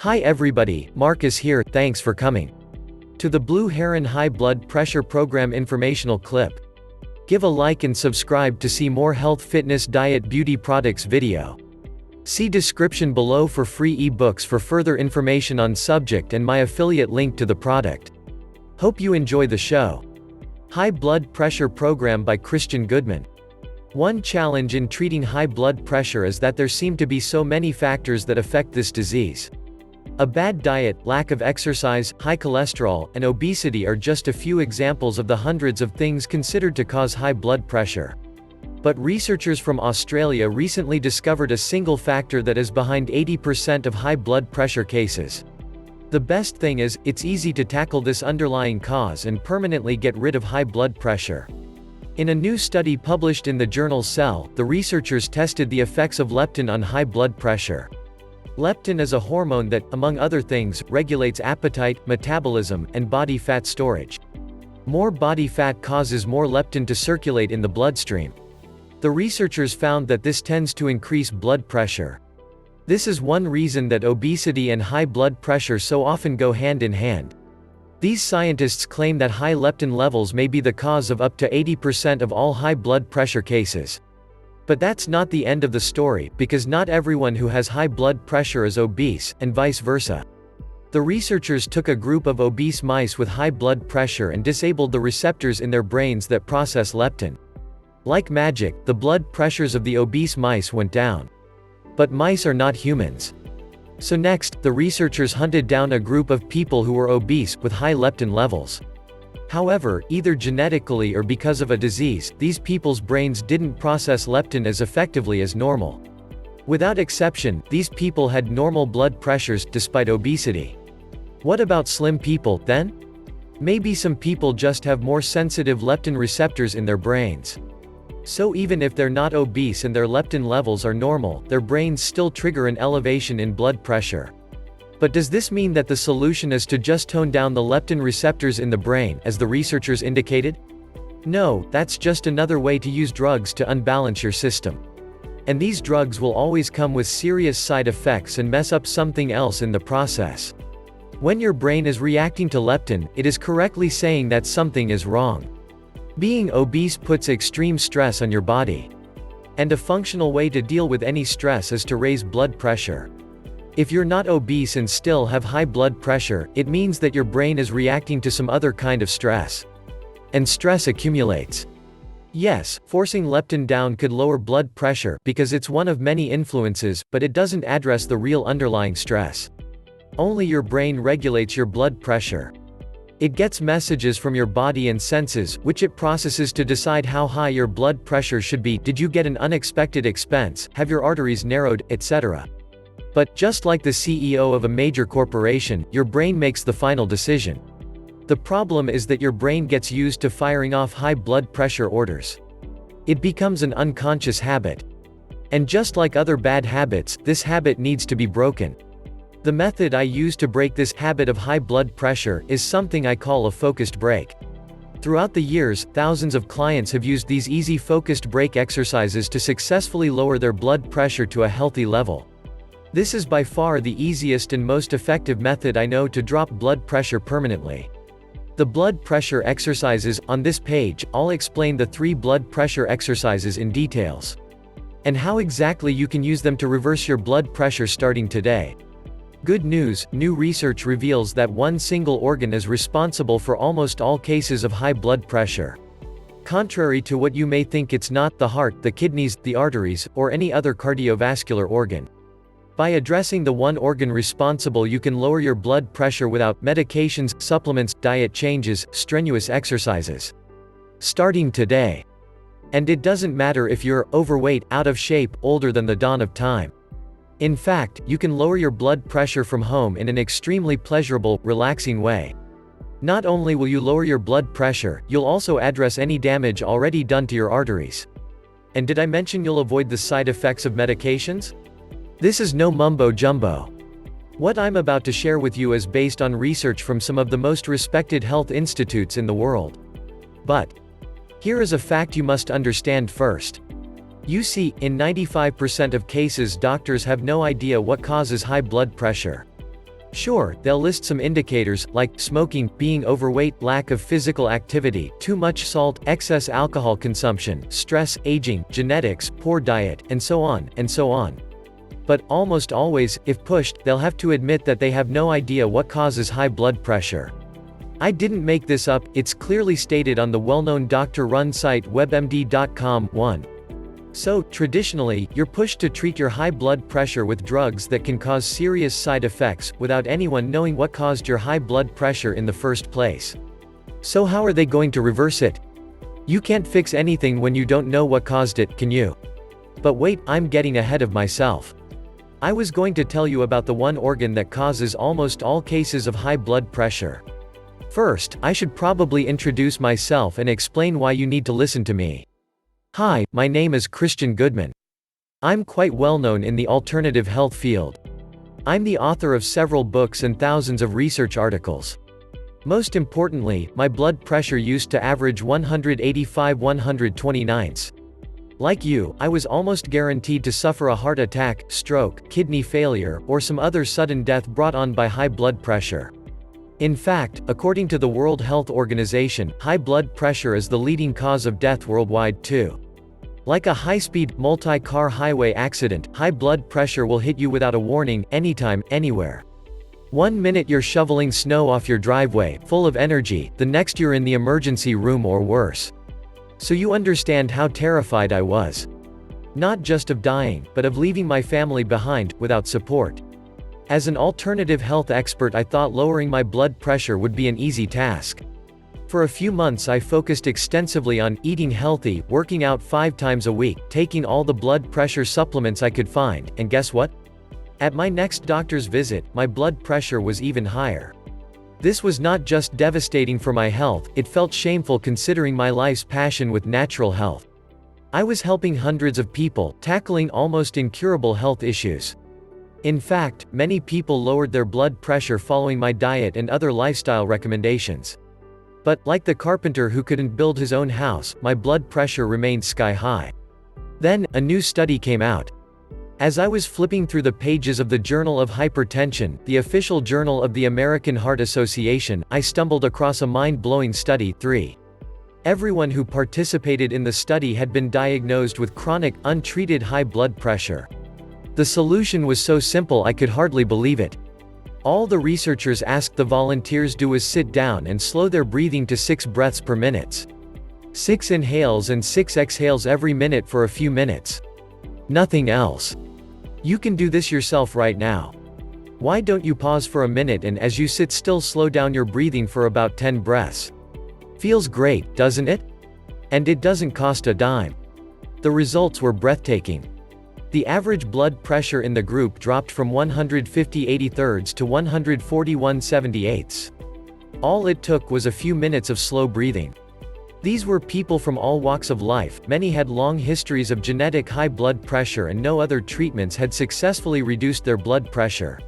Hi everybody, Marcus here, thanks for coming to the Blue Heron High Blood Pressure Program informational clip. Give a like and subscribe to see more health, fitness, diet, beauty products video. See description below for free ebooks for further information on subject and my affiliate link to the product. Hope you enjoy the show. High Blood Pressure Program by Christian Goodman. One challenge in treating high blood pressure is that there seem to be so many factors that affect this disease. A bad diet, lack of exercise, high cholesterol, and obesity are just a few examples of the hundreds of things considered to cause high blood pressure. But researchers from Australia recently discovered a single factor that is behind 80% of high blood pressure cases. The best thing is, it's easy to tackle this underlying cause and permanently get rid of high blood pressure. In a new study published in the journal Cell, the researchers tested the effects of leptin on high blood pressure. Leptin is a hormone that, among other things, regulates appetite, metabolism, and body fat storage. More body fat causes more leptin to circulate in the bloodstream. The researchers found that this tends to increase blood pressure. This is one reason that obesity and high blood pressure so often go hand in hand. These scientists claim that high leptin levels may be the cause of up to 80% of all high blood pressure cases. But that's not the end of the story, because not everyone who has high blood pressure is obese, and vice versa. The researchers took a group of obese mice with high blood pressure and disabled the receptors in their brains that process leptin. Like magic, the blood pressures of the obese mice went down. But mice are not humans. So next, the researchers hunted down a group of people who were obese, with high leptin levels. However, either genetically or because of a disease, these people's brains didn't process leptin as effectively as normal. Without exception, these people had normal blood pressures, despite obesity. What about slim people, then? Maybe some people just have more sensitive leptin receptors in their brains. So even if they're not obese and their leptin levels are normal, their brains still trigger an elevation in blood pressure. But does this mean that the solution is to just tone down the leptin receptors in the brain, as the researchers indicated? No, that's just another way to use drugs to unbalance your system. And these drugs will always come with serious side effects and mess up something else in the process. When your brain is reacting to leptin, it is correctly saying that something is wrong. Being obese puts extreme stress on your body. And a functional way to deal with any stress is to raise blood pressure. If you're not obese and still have high blood pressure, it means that your brain is reacting to some other kind of stress. And stress accumulates. Yes, forcing leptin down could lower blood pressure, because it's one of many influences, but it doesn't address the real underlying stress. Only your brain regulates your blood pressure. It gets messages from your body and senses, which it processes to decide how high your blood pressure should be. Did you get an unexpected expense, have your arteries narrowed, etc.? But, just like the CEO of a major corporation, your brain makes the final decision. The problem is that your brain gets used to firing off high blood pressure orders. It becomes an unconscious habit. And just like other bad habits, this habit needs to be broken. The method I use to break this habit of high blood pressure is something I call a focused break. Throughout the years, thousands of clients have used these easy focused break exercises to successfully lower their blood pressure to a healthy level. This is by far the easiest and most effective method I know to drop blood pressure permanently. The blood pressure exercises on this page, I'll explain the 3 blood pressure exercises in details. And how exactly you can use them to reverse your blood pressure starting today. Good news, new research reveals that one single organ is responsible for almost all cases of high blood pressure. Contrary to what you may think, it's not the heart, the kidneys, the arteries, or any other cardiovascular organ. By addressing the one organ responsible, you can lower your blood pressure without medications, supplements, diet changes, strenuous exercises. Starting today. And it doesn't matter if you're overweight, out of shape, older than the dawn of time. In fact, you can lower your blood pressure from home in an extremely pleasurable, relaxing way. Not only will you lower your blood pressure, you'll also address any damage already done to your arteries. And did I mention you'll avoid the side effects of medications? This is no mumbo-jumbo. What I'm about to share with you is based on research from some of the most respected health institutes in the world. But here is a fact you must understand first. You see, in 95% of cases doctors have no idea what causes high blood pressure. Sure, they'll list some indicators, like smoking, being overweight, lack of physical activity, too much salt, excess alcohol consumption, stress, aging, genetics, poor diet, and so on, and so on. But, almost always, if pushed, they'll have to admit that they have no idea what causes high blood pressure. I didn't make this up, it's clearly stated on the well-known doctor-run site webmd.com. 1. So, traditionally, you're pushed to treat your high blood pressure with drugs that can cause serious side effects, without anyone knowing what caused your high blood pressure in the first place. So how are they going to reverse it? You can't fix anything when you don't know what caused it, can you? But wait, I'm getting ahead of myself. I was going to tell you about the one organ that causes almost all cases of high blood pressure. First, I should probably introduce myself and explain why you need to listen to me. Hi, my name is Christian Goodman. I'm quite well known in the alternative health field. I'm the author of several books and thousands of research articles. Most importantly, my blood pressure used to average 185/129. Like you, I was almost guaranteed to suffer a heart attack, stroke, kidney failure, or some other sudden death brought on by high blood pressure. In fact, according to the World Health Organization, high blood pressure is the leading cause of death worldwide too. Like a high-speed, multi-car highway accident, high blood pressure will hit you without a warning, anytime, anywhere. 1 minute you're shoveling snow off your driveway, full of energy, the next you're in the emergency room or worse. So you understand how terrified I was. Not just of dying, but of leaving my family behind, without support. As an alternative health expert, I thought lowering my blood pressure would be an easy task. For a few months I focused extensively on eating healthy, working out 5 times a week, taking all the blood pressure supplements I could find, and guess what? At my next doctor's visit, my blood pressure was even higher. This was not just devastating for my health, it felt shameful considering my life's passion with natural health. I was helping hundreds of people, tackling almost incurable health issues. In fact, many people lowered their blood pressure following my diet and other lifestyle recommendations. But, like the carpenter who couldn't build his own house, my blood pressure remained sky high. Then, a new study came out. As I was flipping through the pages of the Journal of Hypertension, the official journal of the American Heart Association, I stumbled across a mind-blowing study. 3. Everyone who participated in the study had been diagnosed with chronic, untreated high blood pressure. The solution was so simple I could hardly believe it. All the researchers asked the volunteers do was sit down and slow their breathing to 6 breaths per minute. 6 inhales and 6 exhales every minute for a few minutes. Nothing else. You can do this yourself right now. Why don't you pause for a minute and as you sit still slow down your breathing for about 10 breaths? Feels great, doesn't it? And it doesn't cost a dime. The results were breathtaking. The average blood pressure in the group dropped from 150/83 to 141/78. All it took was a few minutes of slow breathing. These were people from all walks of life, many had long histories of genetic high blood pressure and no other treatments had successfully reduced their blood pressure.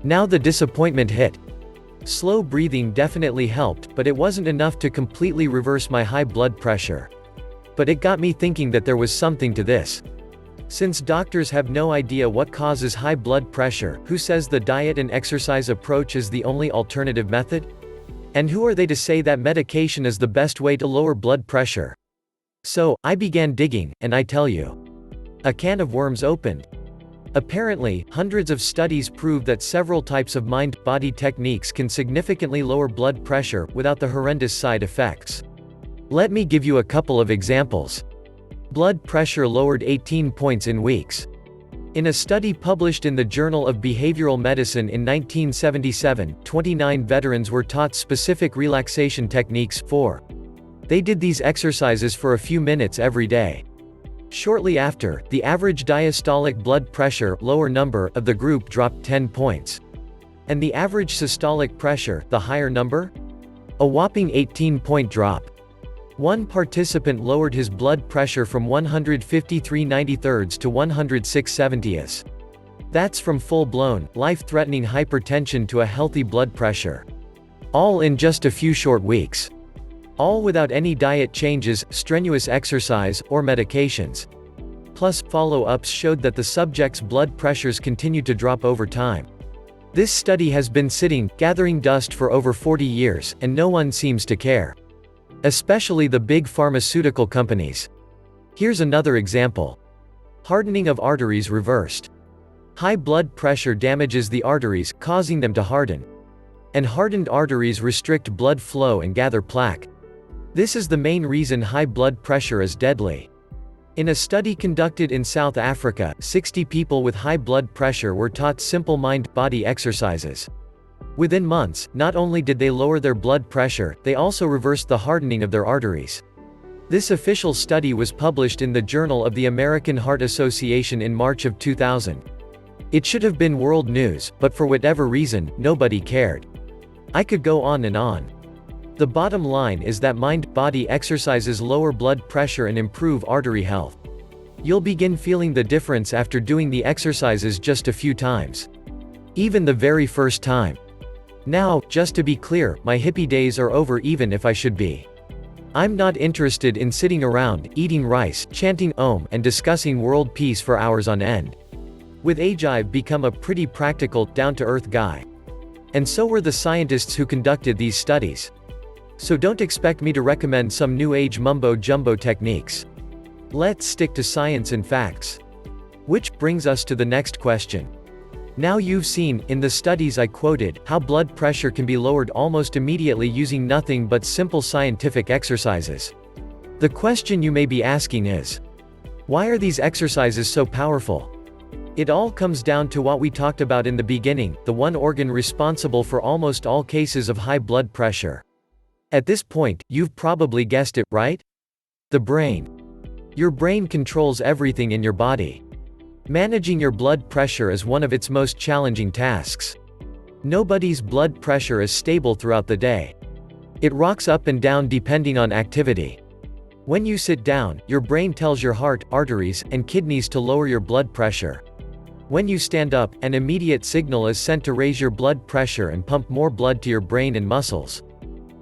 Now the disappointment hit. Slow breathing definitely helped, but it wasn't enough to completely reverse my high blood pressure. But it got me thinking that there was something to this. Since doctors have no idea what causes high blood pressure, who says the diet and exercise approach is the only alternative method? And who are they to say that medication is the best way to lower blood pressure? So, I began digging, and I tell you, a can of worms opened. Apparently, hundreds of studies prove that several types of mind-body techniques can significantly lower blood pressure, without the horrendous side effects. Let me give you a couple of examples. Blood pressure lowered 18 points in weeks. In a study published in the Journal of Behavioral Medicine in 1977, 29 veterans were taught specific relaxation techniques. 4. They did these exercises for a few minutes every day. Shortly after, the average diastolic blood pressure, lower number, of the group dropped 10 points. And the average systolic pressure, the higher number? A whopping 18-point drop. One participant lowered his blood pressure from 153/93 to 106/70. That's from full-blown, life-threatening hypertension to a healthy blood pressure. All in just a few short weeks. All without any diet changes, strenuous exercise, or medications. Plus, follow-ups showed that the subject's blood pressures continued to drop over time. This study has been sitting, gathering dust for over 40 years, and no one seems to care. Especially the big pharmaceutical companies. Here's another example. Hardening of arteries reversed. High blood pressure damages the arteries, causing them to harden. And hardened arteries restrict blood flow and gather plaque. This is the main reason high blood pressure is deadly. In a study conducted in South Africa, 60 people with high blood pressure were taught simple mind-body exercises. Within months, not only did they lower their blood pressure, they also reversed the hardening of their arteries. This official study was published in the Journal of the American Heart Association in March of 2000. It should have been world news, but for whatever reason, nobody cared. I could go on and on. The bottom line is that mind-body exercises lower blood pressure and improve artery health. You'll begin feeling the difference after doing the exercises just a few times. Even the very first time. Now, just to be clear, my hippie days are over even if I should be. I'm not interested in sitting around, eating rice, chanting Om, and discussing world peace for hours on end. With age I've become a pretty practical, down-to-earth guy. And so were the scientists who conducted these studies. So don't expect me to recommend some new age mumbo-jumbo techniques. Let's stick to science and facts. Which brings us to the next question. Now you've seen, in the studies I quoted, how blood pressure can be lowered almost immediately using nothing but simple scientific exercises. The question you may be asking is, why are these exercises so powerful? It all comes down to what we talked about in the beginning, the one organ responsible for almost all cases of high blood pressure. At this point, you've probably guessed it, right? The brain. Your brain controls everything in your body. Managing your blood pressure is one of its most challenging tasks. Nobody's blood pressure is stable throughout the day. It rocks up and down depending on activity. When you sit down, your brain tells your heart, arteries, and kidneys to lower your blood pressure. When you stand up, an immediate signal is sent to raise your blood pressure and pump more blood to your brain and muscles.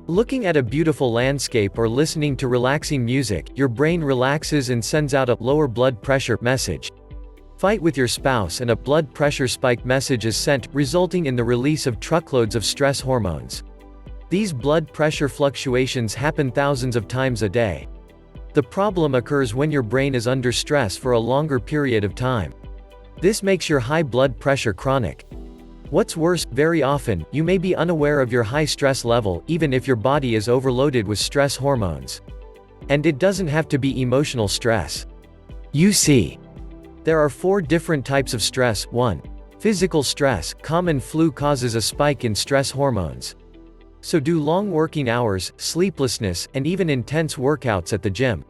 Looking at a beautiful landscape or listening to relaxing music, your brain relaxes and sends out a lower blood pressure message. Fight with your spouse and a blood pressure spike message is sent, resulting in the release of truckloads of stress hormones. These blood pressure fluctuations happen thousands of times a day. The problem occurs when your brain is under stress for a longer period of time. This makes your high blood pressure chronic. What's worse, very often, you may be unaware of your high stress level, even if your body is overloaded with stress hormones. And it doesn't have to be emotional stress. You see, there are 4 different types of stress. 1. Physical stress. Common flu causes a spike in stress hormones. So do long working hours, sleeplessness, and even intense workouts at the gym.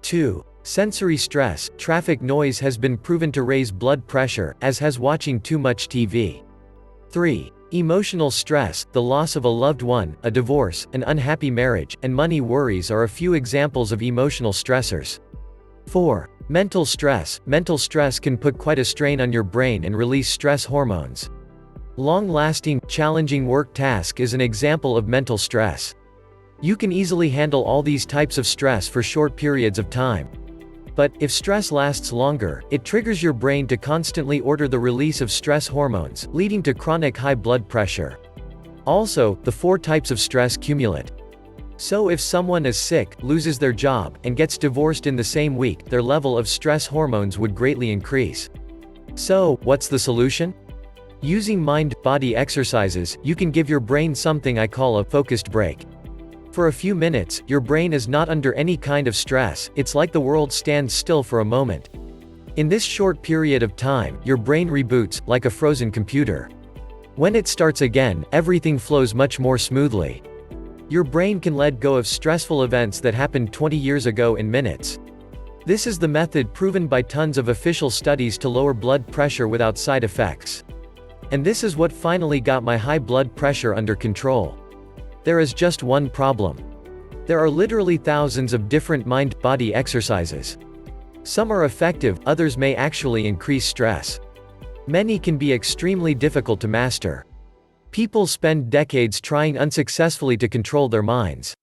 2. Sensory stress. Traffic noise has been proven to raise blood pressure, as has watching too much TV. 3. Emotional stress. The loss of a loved one, a divorce, an unhappy marriage, and money worries are a few examples of emotional stressors. 4. Mental stress. Mental stress can put quite a strain on your brain and release stress hormones. Long-lasting, challenging work task is an example of mental stress. You can easily handle all these types of stress for short periods of time. But, if stress lasts longer, it triggers your brain to constantly order the release of stress hormones, leading to chronic high blood pressure. Also, the 4 types of stress cumulate. So if someone is sick, loses their job, and gets divorced in the same week, their level of stress hormones would greatly increase. So, what's the solution? Using mind-body exercises, you can give your brain something I call a focused break. For a few minutes, your brain is not under any kind of stress, it's like the world stands still for a moment. In this short period of time, your brain reboots, like a frozen computer. When it starts again, everything flows much more smoothly. Your brain can let go of stressful events that happened 20 years ago in minutes. This is the method proven by tons of official studies to lower blood pressure without side effects. And this is what finally got my high blood pressure under control. There is just one problem. There are literally thousands of different mind-body exercises. Some are effective, others may actually increase stress. Many can be extremely difficult to master. People spend decades trying unsuccessfully to control their minds.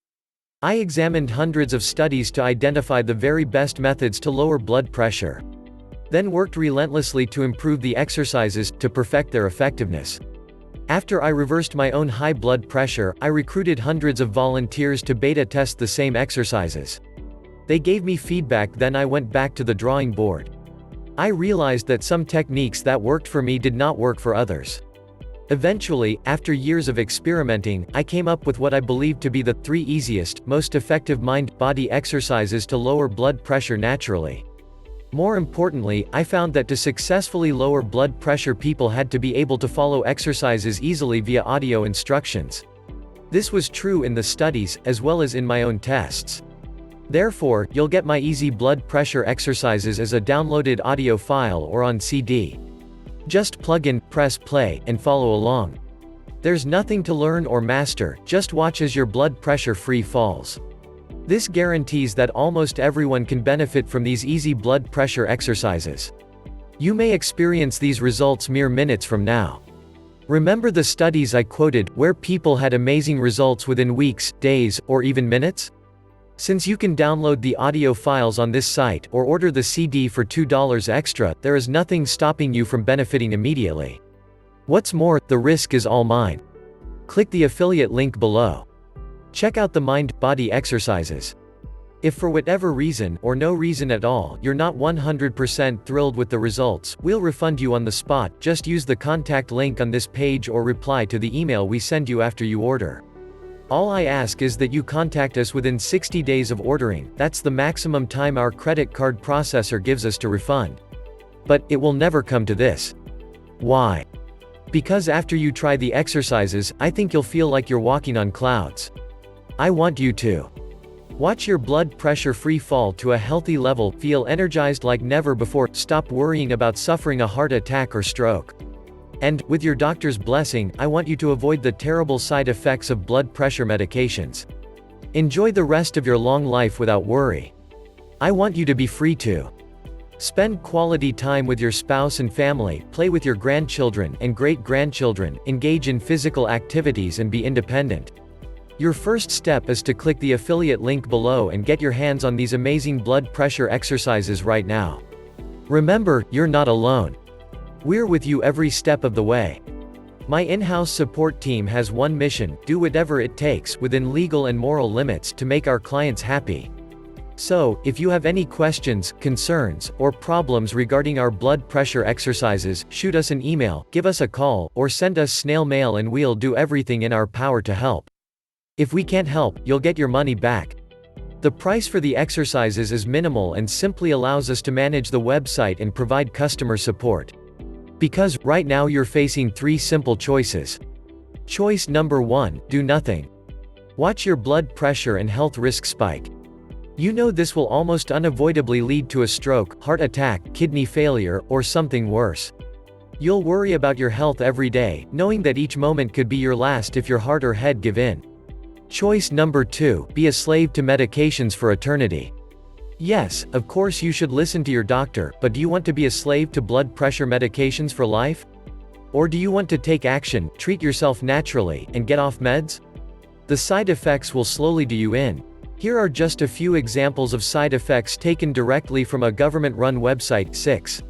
I examined hundreds of studies to identify the very best methods to lower blood pressure. Then worked relentlessly to improve the exercises, to perfect their effectiveness. After I reversed my own high blood pressure, I recruited hundreds of volunteers to beta test the same exercises. They gave me feedback, then I went back to the drawing board. I realized that some techniques that worked for me did not work for others. Eventually, after years of experimenting, I came up with what I believed to be the 3 easiest, most effective mind-body exercises to lower blood pressure naturally. More importantly, I found that to successfully lower blood pressure, people had to be able to follow exercises easily via audio instructions. This was true in the studies, as well as in my own tests. Therefore, you'll get my easy blood pressure exercises as a downloaded audio file or on CD. Just plug in, press play, and follow along. There's nothing to learn or master, just watch as your blood pressure free falls. This guarantees that almost everyone can benefit from these easy blood pressure exercises. You may experience these results mere minutes from now. Remember the studies I quoted, where people had amazing results within weeks, days, or even minutes? Since you can download the audio files on this site, or order the CD for $2 extra, there is nothing stopping you from benefiting immediately. What's more, the risk is all mine. Click the affiliate link below. Check out the mind-body exercises. If for whatever reason, or no reason at all, you're not 100% thrilled with the results, we'll refund you on the spot. Just use the contact link on this page or reply to the email we send you after you order. All I ask is that you contact us within 60 days of ordering. That's the maximum time our credit card processor gives us to refund. But it will never come to this. Why? Because after you try the exercises, I think you'll feel like you're walking on clouds. I want you to watch your blood pressure free fall to a healthy level, feel energized like never before, stop worrying about suffering a heart attack or stroke. And, with your doctor's blessing, I want you to avoid the terrible side effects of blood pressure medications. Enjoy the rest of your long life without worry. I want you to be free to spend quality time with your spouse and family, play with your grandchildren and great-grandchildren, engage in physical activities and be independent. Your first step is to click the affiliate link below and get your hands on these amazing blood pressure exercises right now. Remember, you're not alone. We're with you every step of the way. My in-house support team has one mission: do whatever it takes, within legal and moral limits, to make our clients happy. So, if you have any questions, concerns, or problems regarding our blood pressure exercises, shoot us an email, give us a call, or send us snail mail and we'll do everything in our power to help. If we can't help, you'll get your money back. The price for the exercises is minimal and simply allows us to manage the website and provide customer support. Because, right now you're facing 3 simple choices. Choice number 1, do nothing. Watch your blood pressure and health risk spike. You know this will almost unavoidably lead to a stroke, heart attack, kidney failure, or something worse. You'll worry about your health every day, knowing that each moment could be your last if your heart or head give in. Choice number 2, be a slave to medications for eternity. Yes, of course you should listen to your doctor, but do you want to be a slave to blood pressure medications for life? Or do you want to take action, treat yourself naturally, and get off meds? The side effects will slowly do you in. Here are just a few examples of side effects taken directly from a government-run website. 6.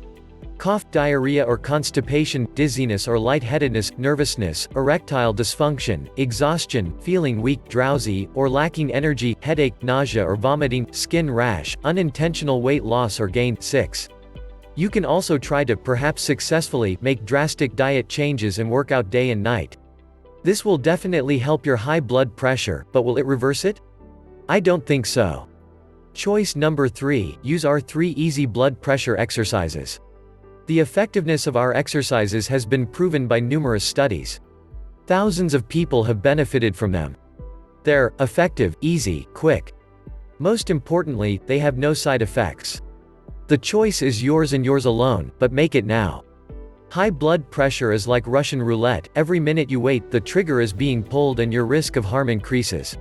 Cough, diarrhea or constipation, dizziness or lightheadedness, nervousness, erectile dysfunction, exhaustion, feeling weak, drowsy, or lacking energy, headache, nausea or vomiting, skin rash, unintentional weight loss or gain. 6. You can also try to, perhaps successfully, make drastic diet changes and work out day and night. This will definitely help your high blood pressure, but will it reverse it? I don't think so. Choice number 3, use our 3 easy blood pressure exercises. The effectiveness of our exercises has been proven by numerous studies. Thousands of people have benefited from them. They're effective, easy, quick. Most importantly, they have no side effects. The choice is yours and yours alone, but make it now. High blood pressure is like Russian roulette. Every minute you wait, the trigger is being pulled and your risk of harm increases.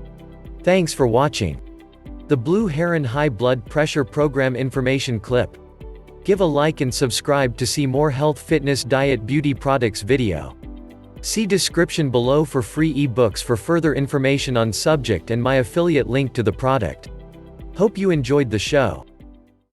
Thanks for watching the Blue Heron High Blood Pressure Program information clip. Give a like and subscribe to see more health, fitness, diet, beauty products video. See description below for free ebooks for further information on subject and my affiliate link to the product. Hope you enjoyed the show.